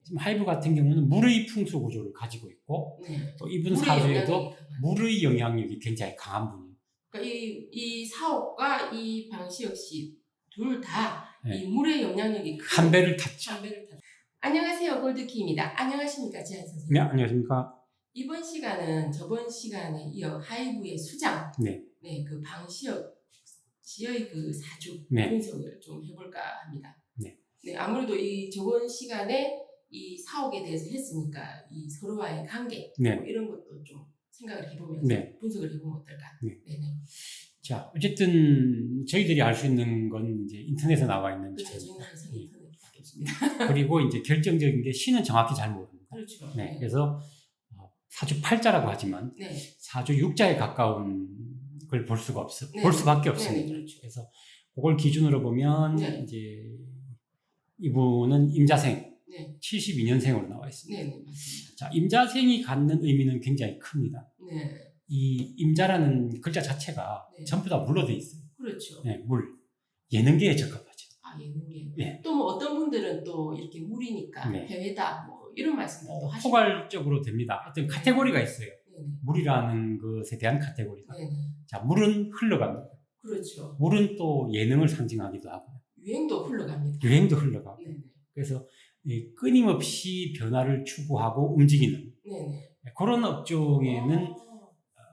지금 하이브 같은 경우는 물의 풍수 구조를 가지고 있고 네. 또 이분 물의 사주에도 영향력이 강한. 물의 영향력이 굉장히 강한 분이에요. 그러니까 이 사옥과 이 방시 역시 둘 다 이 네. 물의 영향력이 큰 한 배를 탔죠. 한 배를 탔죠. 안녕하세요, 골드키입니다. 안녕하십니까, 지한 선생님. 네, 안녕하십니까. 이번 시간은 저번 시간에 이어 하이브의 수장, 네. 그 방시역 시의 그 사주 네. 분석을 좀 해볼까 합니다. 네. 네, 아무래도 이 저번 시간에 이 사옥에 대해서 했으니까 이 서로와의 관계 네. 뭐 이런 것도 좀 생각을 해보면서 네. 분석을 해보면 어떨까? 네. 네네. 자, 어쨌든 저희들이 알 수 있는 건 이제 인터넷에 나와 있는 그렇죠. 저희는 자료입니다. 항상 인터넷밖에 없습니다. 그리고 이제 결정적인 게 신은 정확히 잘 모릅니다. 그렇죠. 네. 그래서 사주 팔자라고 하지만 네. 사주 육자에 가까운 걸 볼 수가 없어. 네. 볼 수밖에 네. 없습니다. 네. 그렇죠. 그래서 그걸 기준으로 보면 네. 이제 이분은 임자생 네. 72년생으로 나와 있습니다. 네. 네. 맞습니다. 자, 임자생이 갖는 의미는 굉장히 큽니다. 네. 이 임자라는 글자 자체가 네. 전부 다 물로 돼 있어요. 그렇죠. 네, 물. 예능계에 적합하죠. 예능계. 네. 또 뭐 어떤 분들은 또 이렇게 물이니까 네. 해외다 뭐 이런 말씀도 하시고. 포괄적으로 됩니다. 어떤 카테고리가 있어요. 네네. 물이라는 것에 대한 카테고리가. 네네. 자, 물은 흘러갑니다. 그렇죠. 물은 또 예능을 상징하기도 하고, 유행도 흘러갑니다. 유행도 흘러가고. 네네. 그래서 이 끊임없이 변화를 추구하고 움직이는 네네. 그런 업종에는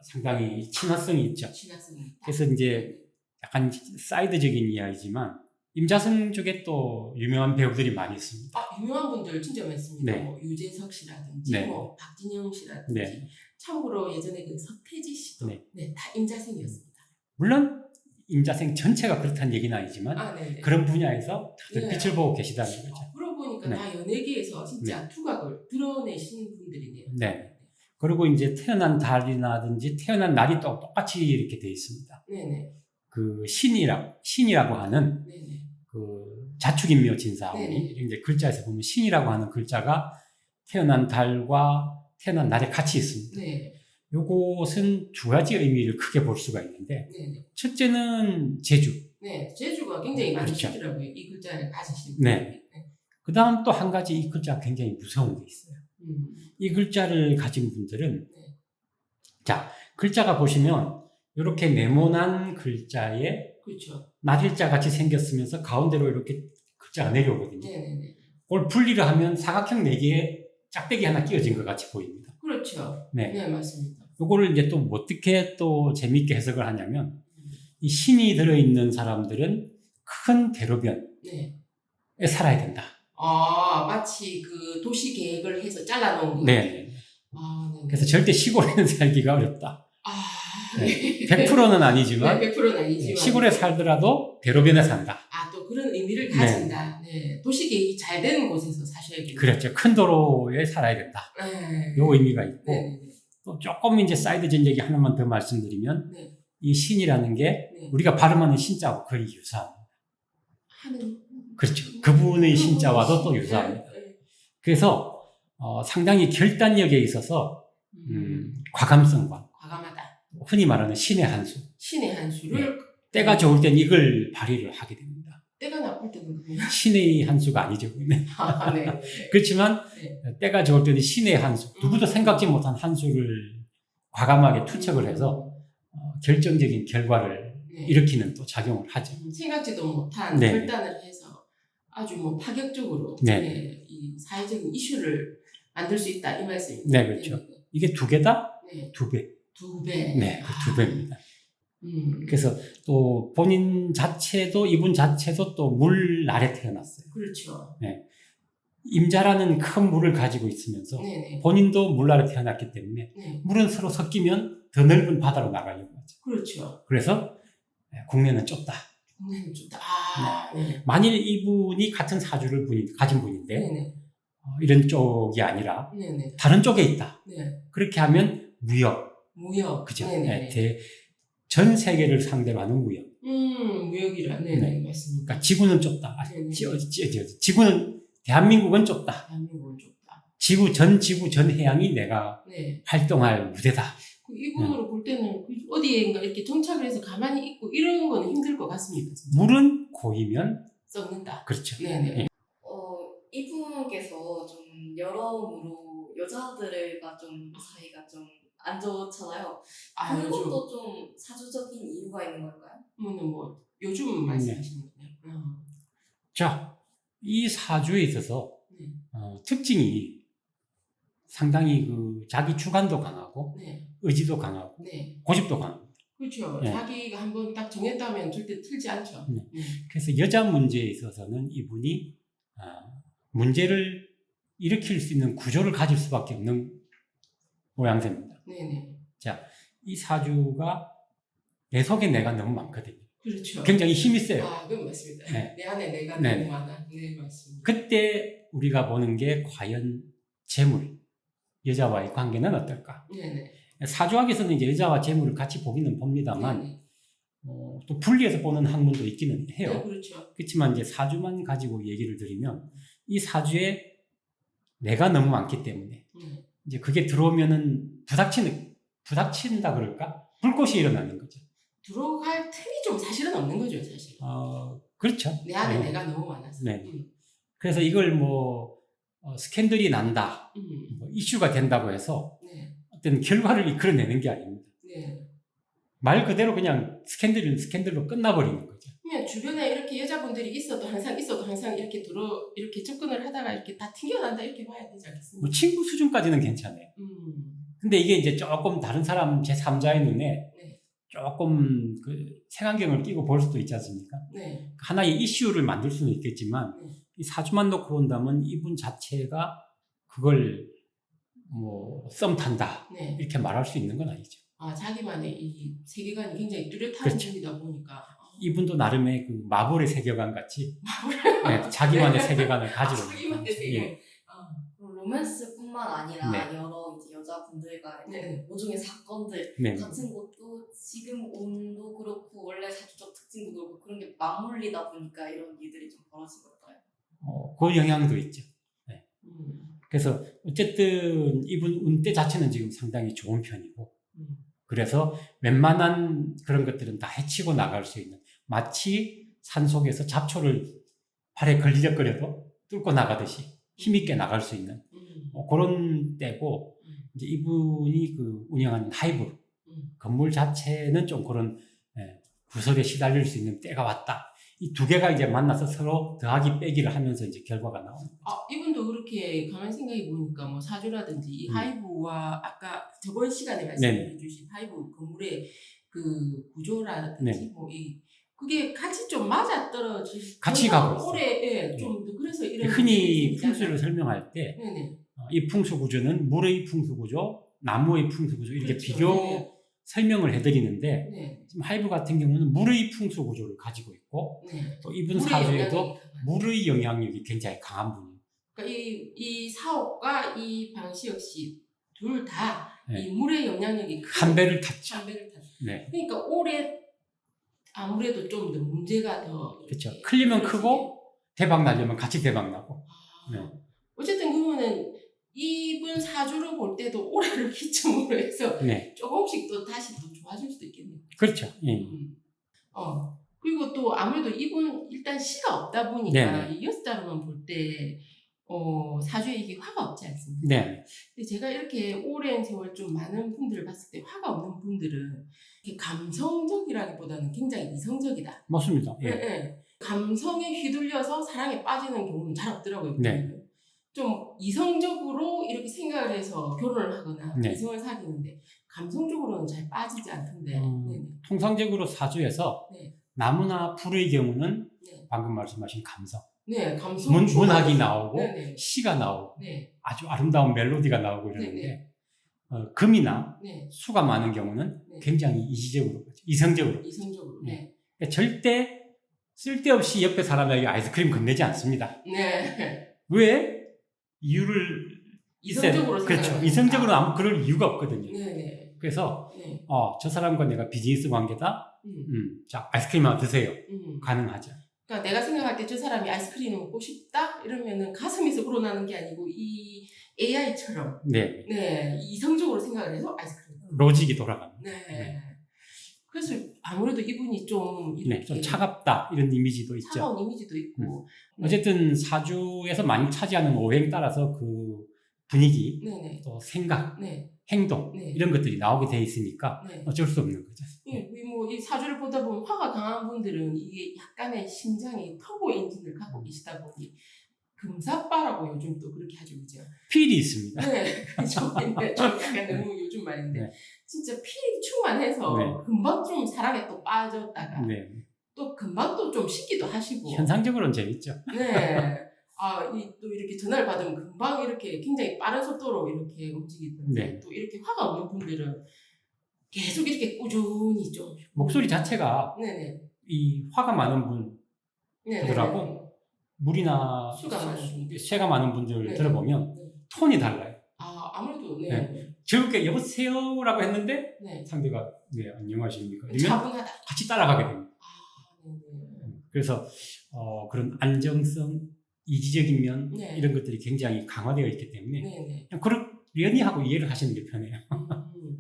상당히 친화성이 있죠. 친화성이 있다. 그래서 이제 약간 사이드적인 이야기지만 임자승 쪽에 또 유명한 배우들이 많이 있습니다. 유명한 분들 진짜 많습니다. 네. 뭐 유재석 씨라든지 네. 뭐 박진영 씨라든지 네. 참고로 예전에 그 서태지 씨도 네. 다 임자생이었습니다. 물론 임자생 전체가 그렇다는 얘기는 아니지만 네네. 그런 분야에서 다들 네. 빛을 보고 계시다는 거죠. 그러고 보니까 네. 다 연예계에서 진짜 두각을 드러내시는 분들이네요. 네. 그리고 이제 태어난 달이라든지 태어난 날이 또 똑같이 이렇게 돼 있습니다. 네네. 그 신이라고 하는 네네. 그 자축인묘 진사오미 네. 이제 글자에서 보면 신이라고 하는 글자가 태어난 달과 태어난 날에 같이 있습니다. 네. 요것은 두 가지 의미를 크게 볼 수가 있는데 네네. 첫째는 제주. 네. 제주가 굉장히 그렇죠. 많으시더라고요. 이 글자를 가지신 네. 분들이. 네. 그 다음 또 한 가지 이 글자가 굉장히 무서운 게 있어요. 이 글자를 가진 분들은 네. 자, 글자가 보시면 이렇게 네모난 글자에 그렇죠. 날일자 같이 생겼으면서 가운데로 이렇게 글자가 내려오거든요. 네네네. 그걸 분리를 하면 사각형 4개에 짝대기 하나 끼워진 것 같이 보입니다. 그렇죠. 네. 네, 맞습니다. 요거를 이제 또 어떻게 또 재미있게 해석을 하냐면 이 신이 들어있는 사람들은 큰 대로변에 네. 살아야 된다. 마치 그 도시 계획을 해서 잘라놓은 거. 네. 네. 그래서 절대 시골에는 살기가 어렵다. 네. 100%는 아니지만 네, 100%는 아니지만. 시골에 살더라도 대로변에 산다. 또 그런 의미를 가진다. 네. 도시 계획이 잘 되는 곳에서 사셔야겠네요. 그렇죠. 큰 도로에 살아야 된다. 네. 요 의미가 있고 네. 또 조금 이제 사이드전 얘기 하나만 더 말씀드리면 네. 이 신이라는 게 네. 우리가 발음하는 신자하고 거의 유사합니다. 하는. 그렇죠. 그분의 신자와도 또 유사합니다. 네. 그래서 상당히 결단력에 있어서 과감성과 과감하다. 흔히 말하는 신의 한 수. 신의 한 수를 때가 좋을 땐 이걸 발휘를 하게 됩니다. 때가 나쁠 때는 그냥. 신의 한 수가 아니죠. 네. 그렇지만 네. 때가 좋을 때는 신의 한 수, 누구도 생각지 못한 한 수를 과감하게 투척을 해서 결정적인 결과를 네. 일으키는 또 작용을 하죠. 생각지도 못한 네. 결단을 해서 아주 뭐 파격적으로 네. 이 사회적인 이슈를 만들 수 있다 이 말씀입니다. 네, 그렇죠. 이게 두 개다? 네. 두 배. 두 배. 네, 두 배입니다. 음. 그래서 또 본인 자체도, 이분 자체도 또 물 아래 태어났어요. 그렇죠. 임자라는 큰 물을 가지고 있으면서 네네. 본인도 물 아래 태어났기 때문에 네. 물은 서로 섞이면 더 넓은 바다로 나가려고 하죠. 그렇죠. 그래서 국내는 좁다. 국내는 좋다. 네. 만일 이분이 같은 사주를 가진 분인데 네네. 이런 쪽이 아니라 네네. 다른 쪽에 있다. 네. 그렇게 하면 무역, 무역. 그죠? 네네. 전 세계를 상대로 하는 무역. 무역이라. 네네. 네. 맞습니다. 그러니까 지구는 좁다. 네네. 지구는 대한민국은 좁다. 대한민국은 좁다. 지구 전 해양이 내가 네. 활동할 무대다. 이분으로 볼 때는 어디에인가 이렇게 정착을 해서 가만히 있고 이런 거는 힘들 것 같습니다. 진짜. 물은 고이면 썩는다. 그렇죠. 네네. 이분께서 좀 여러모로 여자들과 좀 사이가 좀 안 좋잖아요. 아, 요즘 그것도 좀 사주적인 이유가 있는 걸까요? 뭐 요즘 말씀하시는 거네요. 자, 이 사주에 있어서 네. 특징이 상당히 자기 주관도 강하고 네. 의지도 강하고 네. 고집도 강합니다. 그렇죠. 네. 자기가 한번 딱 정했다면 절대 틀지 않죠. 네. 그래서 여자 문제에 있어서는 이분이 문제를 일으킬 수 있는 구조를 가질 수밖에 없는 모양새입니다. 네네. 자, 이 사주가 내 속에 내가 너무 많거든요. 그렇죠. 굉장히 힘이 세요. 아, 그건 맞습니다. 네. 내 안에 내가 네. 너무 많아. 네, 맞습니다. 그때 우리가 보는 게 과연 재물, 여자와의 관계는 어떨까? 네네. 사주학에서는 이제 여자와 재물을 같이 보기는 봅니다만 네네. 또 분리해서 보는 학문도 있기는 해요. 네, 그렇죠. 그렇지만 이제 사주만 가지고 얘기를 드리면 이 사주에 내가 너무 많기 때문에 네. 이제 그게 들어오면은 부닥친다 그럴까? 불꽃이 일어나는 거죠. 들어갈 틈이 좀 사실은 없는 거죠, 사실. 그렇죠. 내 안에 네. 내가 너무 많아서. 네. 그래서 이걸 스캔들이 난다, 이슈가 된다고 해서 네. 어떤 결과를 이끌어내는 게 아닙니다. 네. 말 그대로 그냥 스캔들로 끝나버리는 거죠. 그냥 주변에 이렇게 여자분들이 있어도 항상 이렇게 이렇게 접근을 하다가 이렇게 다 튕겨난다 이렇게 봐야 되지 않겠습니까? 뭐 친구 수준까지는 괜찮아요. 근데 이게 이제 조금 다른 사람 제3자의 눈에 네. 조금 색안경을 끼고 볼 수도 있지 않습니까? 네. 하나의 이슈를 만들 수는 있겠지만 네. 이 사주만 놓고 본다면 이분 자체가 그걸 썸 탄다 네. 이렇게 말할 수 있는 건 아니죠. 자기만의 이 세계관이 굉장히 뚜렷한 그렇죠. 분이다 보니까. 이분도 나름의 마블의 세계관 같이 네, 자기만의 세계관을 가지고 자기만의 있는 세계관. 예. 로맨스뿐만 아니라 네. 여러 이제 여자분들과 네. 모종의 사건들 네. 같은 것도 지금 온도 그렇고 원래 사주적 특징도 그렇고 그런 게 맞물리다 보니까 이런 일들이 좀 벌어진 걸까요? 그 영향도 있죠. 네. 음. 그래서 어쨌든 이분 운대 자체는 지금 상당히 좋은 편이고 그래서 웬만한 그런 것들은 다 헤치고 나갈 수 있는 마치 산속에서 잡초를 발에 걸리적거려도 뚫고 나가듯이 힘있게 나갈 수 있는 그런 때고 이제 이분이 운영하는 하이브 건물 자체는 좀 그런 구설에 시달릴 수 있는 때가 왔다. 이 두 개가 이제 만나서 서로 더하기 빼기를 하면서 이제 결과가 나오는 거죠. 이분도 그렇게 가만히 생각해 보니까 뭐 사주라든지 이 하이브와 아까 저번 시간에 말씀해 주신 하이브 건물의 그 구조라든지 그게 같이 좀 맞아 떨어질 같이 가고 있어요. 올해 좀 그래서 이런 흔히 풍수를 설명할 때 네네. 이 풍수 구조는 물의 풍수 구조, 나무의 풍수 구조 이렇게 그렇죠. 비교 설명을 해드리는데 네. 지금 하이브 같은 경우는 물의 풍수 구조를 가지고 있고 네. 또 이분 물의 사주에도 영향력이 강한. 물의 영향력이 굉장히 강한 분이에요. 그러니까 이 사옥과 이 방시 역시 둘 다 이 네. 물의 영향력이 한 배를 탔죠. 한 배를 탔죠. 네. 그러니까 올해 아무래도 좀 더 문제가 더 그렇죠. 클리면 크고 대박 나려면 같이 대박 나고. 네. 어쨌든 그러면은 이분 사주로 볼 때도 올해를 기점으로 해서 네. 조금씩 또 다시 더 좋아질 수도 있겠네요. 그렇죠. 예. 그리고 또 아무래도 이분 일단 시가 없다 보니까 네네. 이 여자로만 볼 때 사주에 이게 화가 없지 않습니까? 네. 근데 제가 이렇게 오랜 세월 좀 많은 분들을 봤을 때 화가 없는 분들은 이렇게 감성적이라기보다는 굉장히 이성적이다. 맞습니다. 예. 네. 감성에 휘둘려서 사랑에 빠지는 경우는 잘 없더라고요. 네. 좀 이성적으로 이렇게 생각을 해서 결혼을 하거나 네. 이성을 사귀는데 감성적으로는 잘 빠지지 않던데. 네네. 통상적으로 사주에서 네. 나무나 풀의 경우는 네. 방금 말씀하신 감성, 네, 감성. 문학이 나오고 네네. 시가 나오고 네. 아주 아름다운 멜로디가 나오고 이러는데 네네. 금이나 네. 수가 많은 경우는 네. 굉장히 이지적으로, 이성적으로. 이성적으로. 네. 네. 그러니까 절대 쓸데없이 옆에 사람에게 아이스크림 건네지 않습니다. 네. 왜? 이유를 이성적으로 있어야, 그렇죠. 생각하니까. 이성적으로 아무 그럴 이유가 없거든요. 네네. 그래서 네. 저 사람과 내가 비즈니스 관계다. 자, 아이스크림 하나 드세요. 가능하죠. 그러니까 내가 생각할 때 저 사람이 아이스크림을 먹고 싶다 이러면은 가슴에서 우러나는 게 아니고 이 AI처럼 네. 네 이성적으로 생각을 해서 아이스크림. 로직이 돌아갑니다. 네. 네. 그래서 아무래도 이분이 좀 이렇게 네, 좀 차갑다 이런 이미지도 있죠. 차가운 이미지도 있고. 어쨌든 사주에서 많이 차지하는 오행 따라서 그 분위기, 네네. 또 생각, 네. 행동 네. 이런 것들이 나오게 돼 있으니까 네. 어쩔 수 없는 거죠. 이 사주를 보다 보면 화가 강한 분들은 이게 약간의 심장이 터보 엔진을 갖고 계시다 보니 금사빠라고 요즘 또 그렇게 하죠, 그죠? 필이 있습니다. 네, 좀 약간 너무 요즘 말인데 네. 진짜 필이 충만해서 네. 금방 좀 사랑에 또 빠졌다가 네. 또 금방 또 좀 식기도 하시고. 현상적으로는 재밌죠. 네. 또 이렇게 전화를 받으면 금방 이렇게 굉장히 빠른 속도로 이렇게 움직이던데 네. 또 이렇게 화가 없는 분들은 계속 이렇게 꾸준히 좀 목소리 자체가 네네. 이 화가 많은 네네. 분들하고 물이나 수가 많은 분들. 쇠가 많은 분들 네. 들어보면 네. 톤이 달라요. 아무래도 네. 네. 즐겁게 여보세요라고 했는데 네. 상대가 네 안녕하십니까 이러면 차분하다. 같이 따라가게 됩니다. 네네. 그래서 그런 안정성, 이지적인 면 네. 이런 것들이 굉장히 강화되어 있기 때문에 네네. 그냥 그러려니 하고 이해를 하시는 게 편해요.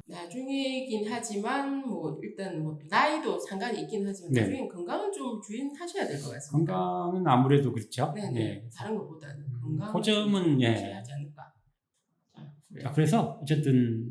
나중에긴 하지만 뭐 일단 뭐 나이도 상관이 있긴 하지만 네. 나중엔 건강은 좀 주의하셔야 될 것 같습니다. 건강은 아무래도 그렇죠. 네네. 네. 다른 것보다는 건강. 그 점은 예. 하지 않을까. 그래서 어쨌든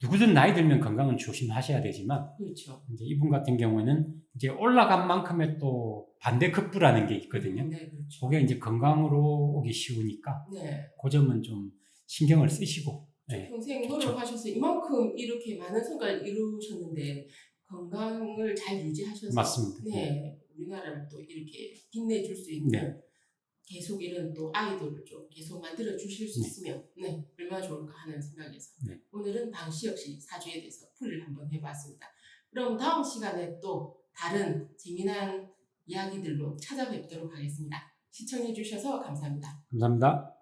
누구든 나이 들면 건강은 조심하셔야 되지만 그렇죠. 이제 이분 같은 경우에는 이제 올라간 만큼의 또 반대 극부라는 게 있거든요. 네, 그렇죠. 그게 이제 건강으로 오기 쉬우니까 네. 그 점은 좀 신경을 쓰시고. 네. 평생 그렇죠. 노력하셔서 이만큼 이렇게 많은 성과를 이루셨는데 건강을 잘 유지하셔서 맞습니다. 네, 우리나라를 또 이렇게 빛내줄 수 있는 네. 계속 이런 또 아이돌을 좀 계속 만들어 주실 수 네. 있으면 네, 얼마나 좋을까 하는 생각에서 네. 오늘은 당시 역시 사주에 대해서 풀이를 한번 해봤습니다. 그럼 다음 시간에 또 다른 재미난 이야기들로 찾아뵙도록 하겠습니다. 시청해 주셔서 감사합니다. 감사합니다.